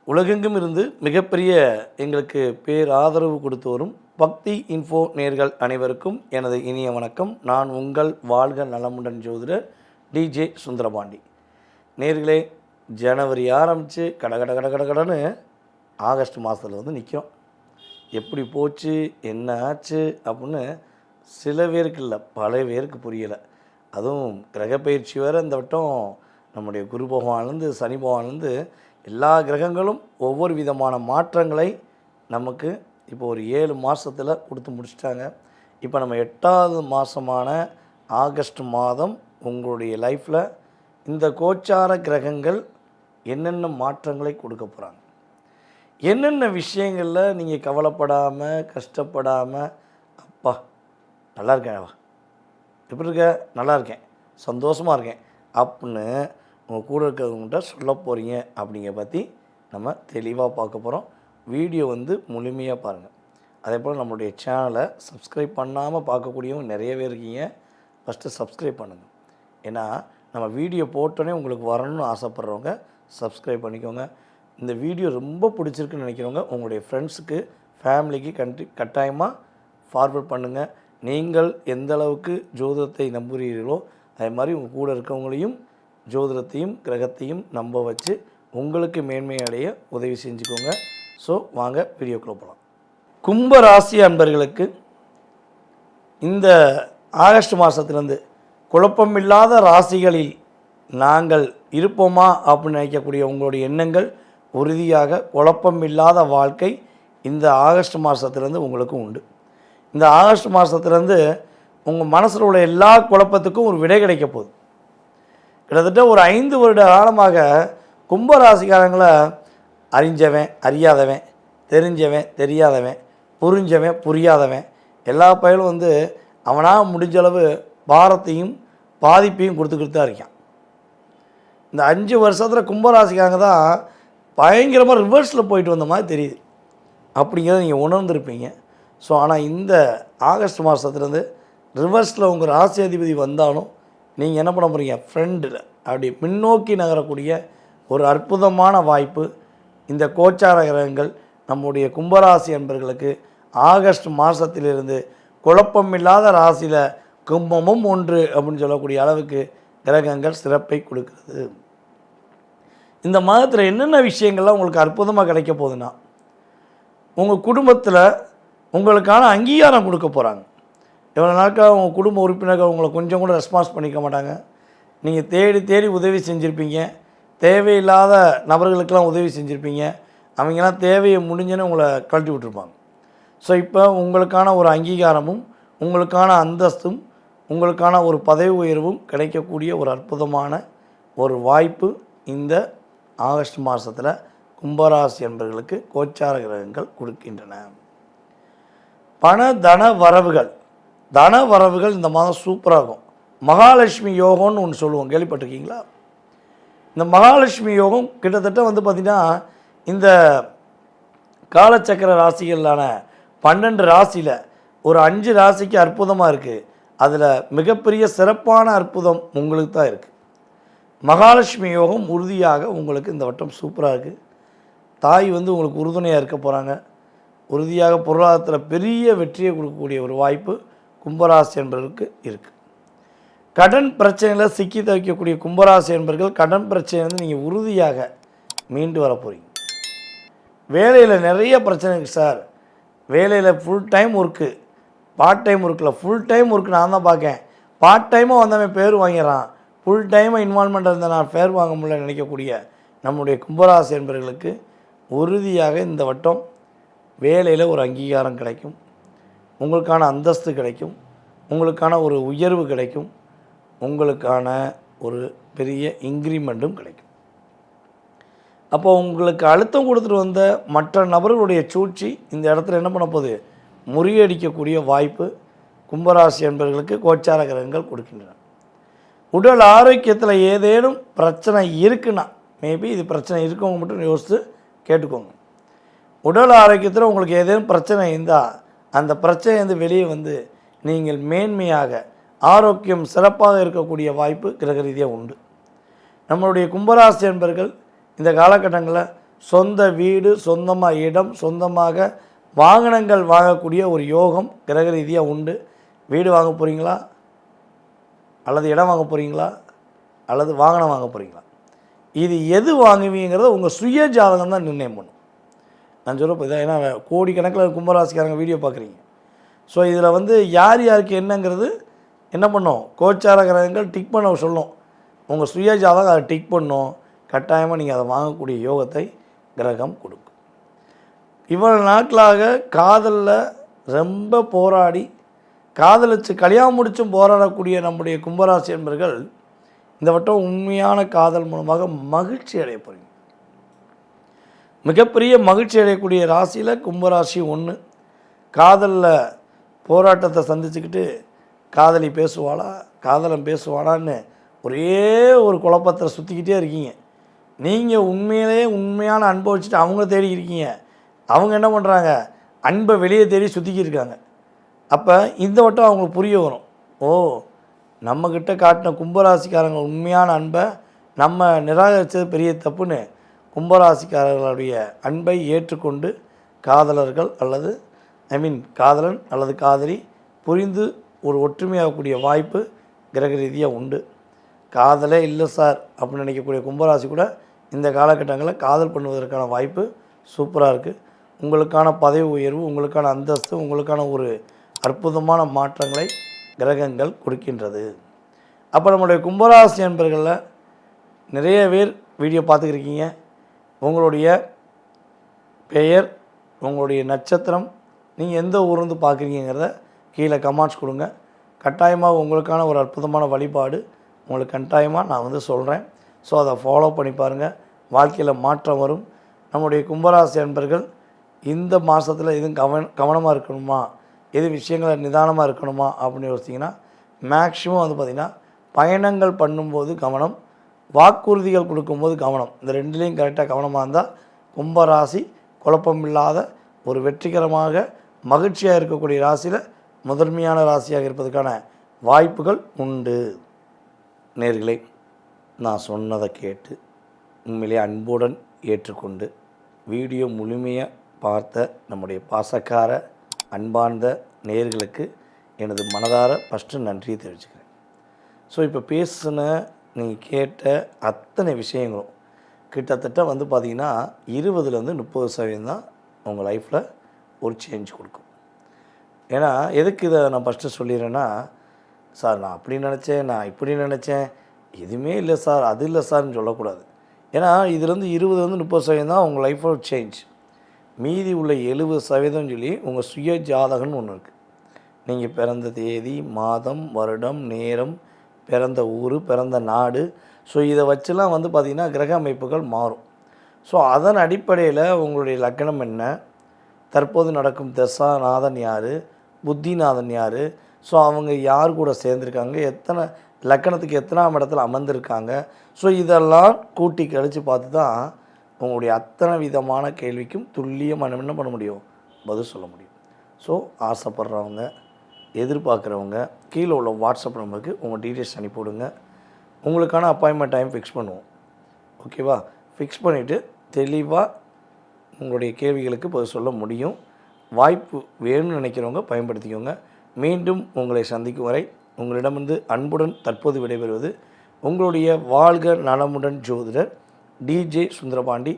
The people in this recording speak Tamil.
உலகெங்கும் இருந்து மிகப்பெரிய எங்களுக்கு பேராதரவு கொடுத்து வரும் பக்தி இன்ஃபோ நேர்கள் அனைவருக்கும் எனது இனிய வணக்கம். நான் உங்கள் வாழ்க நலமுடன் ஜோதிடர் டிஜே சுந்தரபாண்டி. நேர்களே, ஜனவரி ஆரம்பித்து கடன்னு ஆகஸ்ட் மாதத்தில் வந்து நிற்கும். எப்படி போச்சு, என்ன ஆச்சு அப்படின்னு சில பேருக்கு இல்லை, பல பேருக்கு புரியலை. அதுவும் கிரகப்பயிற்சி வேறு இந்த வட்டம் நம்முடைய குரு பகவான்லேருந்து சனி பகவான்லேருந்து எல்லா கிரகங்களும் ஒவ்வொரு விதமான மாற்றங்களை நமக்கு இப்போ ஒரு 7 மாதத்தில் கொடுத்து முடிச்சிட்டாங்க. இப்போ நம்ம 8வது மாதமான ஆகஸ்ட் மாதம் உங்களுடைய லைஃப்பில் இந்த கோச்சார கிரகங்கள் என்னென்ன மாற்றங்களை கொடுக்க போகிறாங்க, என்னென்ன விஷயங்களில் நீங்கள் கவலைப்படாமல் கஷ்டப்படாமல் அப்பா நல்லா இருக்கேன், எப்படி இருக்க, நல்லா இருக்கேன், சந்தோஷமாக இருக்கேன் அப்படின்னு உங்கள் கூட இருக்கிறவங்கள்ட்ட சொல்ல போகிறீங்க அப்படிங்கிற பற்றி நம்ம தெளிவாக பார்க்க போகிறோம். வீடியோ வந்து முழுமையாக பாருங்கள். அதே போல் நம்மளுடைய சேனலை சப்ஸ்கிரைப் பண்ணாமல் பார்க்கக்கூடியவங்க நிறைய பேர் இருக்கீங்க. ஃபஸ்ட்டு சப்ஸ்கிரைப் பண்ணுங்கள். ஏன்னா நம்ம வீடியோ போட்டோன்னே உங்களுக்கு வரணும்னு ஆசைப்பட்றவங்க சப்ஸ்கிரைப் பண்ணிக்கோங்க. இந்த வீடியோ ரொம்ப பிடிச்சிருக்குன்னு நினைக்கிறவங்க உங்களுடைய ஃப்ரெண்ட்ஸுக்கு ஃபேமிலிக்கு கட்டாயமாக ஃபார்வர்ட் பண்ணுங்கள். நீங்கள் எந்த அளவுக்கு ஜோதிடத்தை நம்புகிறீர்களோ அதே மாதிரி உங்கள் கூட இருக்கவங்களையும் ஜோதிடத்தையும் கிரகத்தையும் நம்ப வச்சு உங்களுக்கு மேன்மை அடைய உதவி செஞ்சுக்கோங்க. ஸோ வாங்க வீடியோக்குள்ளே போகலாம். கும்ப ராசி அன்பர்களுக்கு இந்த ஆகஸ்ட் மாதத்துலேருந்து குழப்பமில்லாத ராசிகளில் நாங்கள் இருப்போமா அப்படின்னு நினைக்கக்கூடிய உங்களுடைய எண்ணங்கள் உறுதியாக குழப்பமில்லாத வாழ்க்கை இந்த ஆகஸ்ட் மாதத்துலேருந்து உங்களுக்கு உண்டு. இந்த ஆகஸ்ட் மாதத்துலேருந்து உங்கள் மனசில் உள்ள எல்லா குழப்பத்துக்கும் ஒரு விடை கிடைக்க போகுது. கிட்டத்தட்ட ஒரு 5 வருட காலமாக கும்பராசிக்காரங்களை அறிஞ்சவன் அறியாதவன், தெரிஞ்சவன் தெரியாதவன், புரிஞ்சவன் புரியாதவன் எல்லா பயிலும் வந்து அவனாக முடிஞ்சளவு பாரத்தையும் பாதிப்பையும் கொடுத்துக்கிட்டு தான் இருக்கான். இந்த 5 வருஷத்தில் கும்பராசிக்காரங்க தான் பயங்கரமாக ரிவர்ஸில் போயிட்டு வந்த மாதிரி தெரியுது. அப்படிங்கிறத நீங்கள் உணர்ந்துருப்பீங்க. ஸோ ஆனால் இந்த ஆகஸ்ட் மாதத்துலேருந்து ரிவர்ஸில் உங்கள் ராசி அதிபதி வந்தாலும் நீங்கள் என்ன பண்ண போகிறீங்க, ஃப்ரெண்டில் அப்படி முன்னோக்கி நகரக்கூடிய ஒரு அற்புதமான வாய்ப்பு இந்த கோச்சார கிரகங்கள் நம்முடைய கும்பராசி அன்பர்களுக்கு ஆகஸ்ட் மாதத்திலிருந்து குழப்பமில்லாத ராசியில் கும்பமும் ஒன்று அப்படின்னு சொல்லக்கூடிய அளவுக்கு கிரகங்கள் சிறப்பை கொடுக்கிறது. இந்த மாதத்தில் என்னென்ன விஷயங்கள்லாம் உங்களுக்கு அற்புதமாக கிடைக்க போகுதுன்னா, உங்கள் குடும்பத்தில் உங்களுக்கான அங்கீகாரம் கொடுக்க போகிறாங்க. இவ்வளோ நாட்கள் உங்கள் குடும்ப உறுப்பினர்கள் உங்களை கொஞ்சம் கூட ரெஸ்பான்ஸ் பண்ணிக்க மாட்டாங்க. நீங்கள் தேடி தேடி உதவி செஞ்சுருப்பீங்க, தேவையில்லாத நபர்களுக்கெல்லாம் உதவி செஞ்சுருப்பீங்க. அவங்கெல்லாம் தேவையை முடிஞ்சுன்னு உங்களை கழட்டி விட்டுருப்பாங்க. ஸோ இப்போ உங்களுக்கான ஒரு அங்கீகாரமும் உங்களுக்கான அந்தஸ்தும் உங்களுக்கான ஒரு பதவி உயர்வும் கிடைக்கக்கூடிய ஒரு அற்புதமான ஒரு வாய்ப்பு இந்த ஆகஸ்ட் மாதத்தில் கும்பராசி என்பவர்களுக்கு கோச்சார கிரகங்கள் கொடுக்கின்றன. பண தன வரவுகள் இந்த மாதம் சூப்பராகும். மகாலட்சுமி யோகம்னு ஒன்று சொல்லுவோம், கேள்விப்பட்டிருக்கீங்களா? இந்த மகாலட்சுமி யோகம் கிட்டத்தட்ட வந்து பார்த்திங்கன்னா இந்த காலச்சக்கர ராசிகளான 12 ராசியில் ஒரு 5 ராசிக்கு அற்புதமாக இருக்குது. அதில் மிகப்பெரிய சிறப்பான அற்புதம் உங்களுக்கு தான் இருக்குது. மகாலட்சுமி யோகம் உறுதியாக உங்களுக்கு இந்த வட்டம் சூப்பராக இருக்குது. தாய் வந்து உங்களுக்கு உறுதுணையாக இருக்க போகிறாங்க. உறுதியாக பொருளாதாரத்தில் பெரிய வெற்றியை கொடுக்கக்கூடிய ஒரு வாய்ப்பு கும்பராசி என்பவர்களுக்கு இருக்குது. கடன் பிரச்சனையில் சிக்கி தவிக்கக்கூடிய கும்பராசி என்பவர்கள் கடன் பிரச்சனையிலேருந்து நீங்கள் உறுதியாக மீண்டு வர போகிறீங்க. வேலையில் நிறைய பிரச்சனை இருக்குது சார், வேலையில் full time work, part time ஒர்க்கில் ஃபுல் டைம் ஒர்க்கு நான் தான் பார்க்கேன், பார்ட் டைமாக வந்தவன் பேர் வாங்கிடுறான், ஃபுல் டைமாக இன்வால்மெண்ட் இருந்தால் நான் பேர் வாங்க முடியல நினைக்கக்கூடிய நம்முடைய கும்பராசி என்பவர்களுக்கு உறுதியாக இந்த வட்டம் வேலையில் ஒரு அங்கீகாரம் கிடைக்கும், உங்களுக்கான அந்தஸ்து கிடைக்கும், உங்களுக்கான ஒரு உயர்வு கிடைக்கும், உங்களுக்கான ஒரு பெரிய இன்க்ரிமெண்ட்டும் கிடைக்கும். அப்போ உங்களுக்கு அழுத்தம் கொடுத்துட்டு வந்த மற்ற நபர்களுடைய சூழ்ச்சி இந்த இடத்துல என்ன பண்ண போகுது, முறியடிக்கக்கூடிய வாய்ப்பு கும்பராசி என்பவர்களுக்கு கோச்சார கிரகங்கள் கொடுக்கின்றன. உடல் ஆரோக்கியத்தில் ஏதேனும் பிரச்சனை இருக்குன்னா, மேபி இது பிரச்சனை இருக்கவங்க மட்டும் யோசித்து கேட்டுக்கோங்க. உடல் ஆரோக்கியத்தில் உங்களுக்கு ஏதேனும் பிரச்சனை இருந்தால் அந்த பிரச்சனை வெளியே வந்து நீங்கள் மேன்மையாக ஆரோக்கியம் சிறப்பாக இருக்கக்கூடிய வாய்ப்பு கிரக ரீதியாக உண்டு. நம்மளுடைய கும்பராசி என்பர்கள் இந்த காலகட்டங்களில் சொந்த வீடு, சொந்தமாக இடம், சொந்தமாக வாகனங்கள் வாங்கக்கூடிய ஒரு யோகம் கிரக ரீதியாக உண்டு. வீடு வாங்க போகிறீங்களா, அல்லது இடம் வாங்க போகிறீங்களா, அல்லது வாகனம் வாங்க போகிறீங்களா, இது எது வாங்குவீங்கிறத உங்கள் சுய ஜாதகம் தான் நிர்ணயம் பண்ணும். நான் சொல்ல இதான், ஏன்னா கோடிக்கணக்கில் கும்பராசிக்காரங்க வீடியோ பார்க்குறீங்க. ஸோ இதில் யார் யாருக்கு என்னங்கிறது என்ன பண்ணும், கோச்சார கிரகங்கள் டிக் பண்ண சொல்லும். உங்கள் சுய ஜாதகம் அதை டிக் பண்ணும். கட்டாயமாக நீங்கள் அதை வாங்கக்கூடிய யோகத்தை கிரகம் கொடுக்கும். இவ்வளவு நாட்களாக காதலில் ரொம்ப போராடி காதலிச்சு கல்யாணம் முடிச்சும் போராடக்கூடிய நம்முடைய கும்பராசி என்பர்கள் இந்த வட்டம் உண்மையான காதல் மூலமாக மகிழ்ச்சி அடைய போகிறீங்க. மிகப்பெரிய மகிழ்ச்சி அடையக்கூடிய ராசியில் கும்பராசி ஒன்று. காதலில் போராட்டத்தை சந்திச்சுக்கிட்டு காதலி பேசுவாளா, காதலன் பேசுவாளான்னு ஒரே ஒரு குழப்பத்தை சுற்றிக்கிட்டே இருக்கீங்க. நீங்கள் உண்மையான அன்பை வச்சுட்டு அவங்க தேடி இருக்கீங்க. அவங்க என்ன பண்ணுறாங்க, அன்பை வெளியே தேடி சுற்றிக்கிட்டு இருக்காங்க. அப்போ இந்த வட்டம் அவங்களுக்கு புரிய வரும், ஓ நம்மக்கிட்ட காட்டின கும்பராசிக்காரங்க உண்மையான அன்பை நம்ம நிராகரித்தது பெரிய தப்புன்னு கும்பராசிக்காரர்களுடைய அன்பை ஏற்றுக்கொண்டு காதலர்கள் அல்லது காதலன் அல்லது காதலி புரிந்து ஒரு ஒற்றுமையாகக்கூடிய வாய்ப்பு கிரக ரீதியாக உண்டு. காதலே இல்லை சார் அப்படின்னு நினைக்கக்கூடிய கும்பராசி கூட இந்த காலகட்டங்களில் காதல் பண்ணுவதற்கான வாய்ப்பு சூப்பராக இருக்குது. உங்களுக்கான பதவி உயர்வு, உங்களுக்கான அந்தஸ்து, உங்களுக்கான ஒரு அற்புதமான மாற்றங்களை கிரகங்கள் கொடுக்கின்றது. அப்போ நம்முடைய கும்பராசி நண்பர்களில் நிறைய பேர் வீடியோ பார்த்துக்கிருக்கீங்க. உங்களுடைய பெயர், உங்களுடைய நட்சத்திரம், நீங்கள் எந்த ஊர்லேருந்து பார்க்குறீங்கிறத கீழே கமெண்ட்ஸ் கொடுங்க. கட்டாயமாக உங்களுக்கான ஒரு அற்புதமான வழிபாடு உங்களுக்கு கட்டாயமாக நான் சொல்கிறேன். ஸோ அதை ஃபாலோ பண்ணி பாருங்கள், வாழ்க்கையில் மாற்றம் வரும். நம்முடைய கும்பராசி நண்பர்கள் இந்த மாதத்தில் எதுவும் கவனமாக இருக்கணுமா, எது விஷயங்களை நிதானமாக இருக்கணுமா அப்படின்னு யோசிச்சிங்கன்னா மேக்ஸிமம் பார்த்திங்கன்னா பயணங்கள் பண்ணும்போது கவனம், வாக்குறுதிகள் கொடுக்கும்போது கவனம். இந்த ரெண்டுலேயும் கரெக்டாக கவனமாக இருந்தால் கும்பராசி குழப்பமில்லாத ஒரு வெற்றிகரமாக மகிழ்ச்சியாக இருக்கக்கூடிய ராசியில் முதன்மையான ராசியாக இருப்பதற்கான வாய்ப்புகள் உண்டு. நேயர்களே, நான் சொன்னதை கேட்டு உண்மையிலே அன்புடன் ஏற்றுக்கொண்டு வீடியோ முழுமையாக பார்த்த நம்முடைய பாசக்கார அன்பார்ந்த நேயர்களுக்கு எனது மனதார ஃபஸ்ட்டு நன்றியை தெரிவிச்சுக்கிறேன். ஸோ இப்போ பேசின நீங்கள் கேட்ட அத்தனை விஷயங்களும் கிட்டத்தட்ட பார்த்திங்கன்னா 20-30% தான் உங்கள் லைஃப்பில் ஒரு சேஞ்ச் கொடுக்கும். ஏன்னா எதுக்கு இதை நான் ஃபஸ்ட்டு சொல்லிடுறேன்னா, சார் நான் அப்படி நினச்சேன், நான் இப்படி நினச்சேன், எதுவுமே இல்லை சார், அது இல்லை சார்னு சொல்லக்கூடாது. ஏன்னா இதுலேருந்து 20-30% தான் உங்கள் லைஃப்போட சேஞ்ச். மீதி உள்ள 70% சொல்லி உங்கள் சுய ஜாதகம்னு ஒன்று இருக்குது. நீங்கள் பிறந்த தேதி, மாதம், வருடம், நேரம், பிறந்த ஊர், பிறந்த நாடு, ஸோ இதை வச்சுலாம் பார்த்திங்கன்னா கிரக அமைப்புகள் மாறும். ஸோ அதன் அடிப்படையில் உங்களுடைய லக்னம் என்ன, தற்போது நடக்கும் தசாநாதன் யார், புத்திநாதன் யார், ஸோ அவங்க யார் கூட சேர்ந்துருக்காங்க, எத்தனை லக்கணத்துக்கு எத்தனாம் இடத்துல அமர்ந்திருக்காங்க, ஸோ இதெல்லாம் கூட்டி கழித்து பார்த்து தான் உங்களுடைய அத்தனை விதமான கேள்விக்கும் துல்லியமாக என்ன பண்ண முடியும், பதில் சொல்ல முடியும். ஸோ ஆசைப்படுறவங்க, எதிர்பார்க்குறவங்க கீழே உள்ள வாட்ஸ்அப் நம்பருக்கு உங்கள் டீட்டெயில்ஸ் அனுப்பிவிடுங்க. உங்களுக்கான அப்பாயின்மெண்ட் டைம் ஃபிக்ஸ் பண்ணுவோம். ஓகேவா? ஃபிக்ஸ் பண்ணிவிட்டு தெளிவாக உங்களுடைய கேள்விகளுக்கு பதில் சொல்ல முடியும். வாய்ப்பு வேணும்னு நினைக்கிறவங்க பயன்படுத்திக்கோங்க. மீண்டும் உங்களை சந்திக்கும் வரை உங்களிடமிருந்து அன்புடன் தற்போது விடைபெறுவது உங்களுடைய வாழ்க நலமுடன் ஜோதிடர் டிஜே சுந்தரபாண்டி.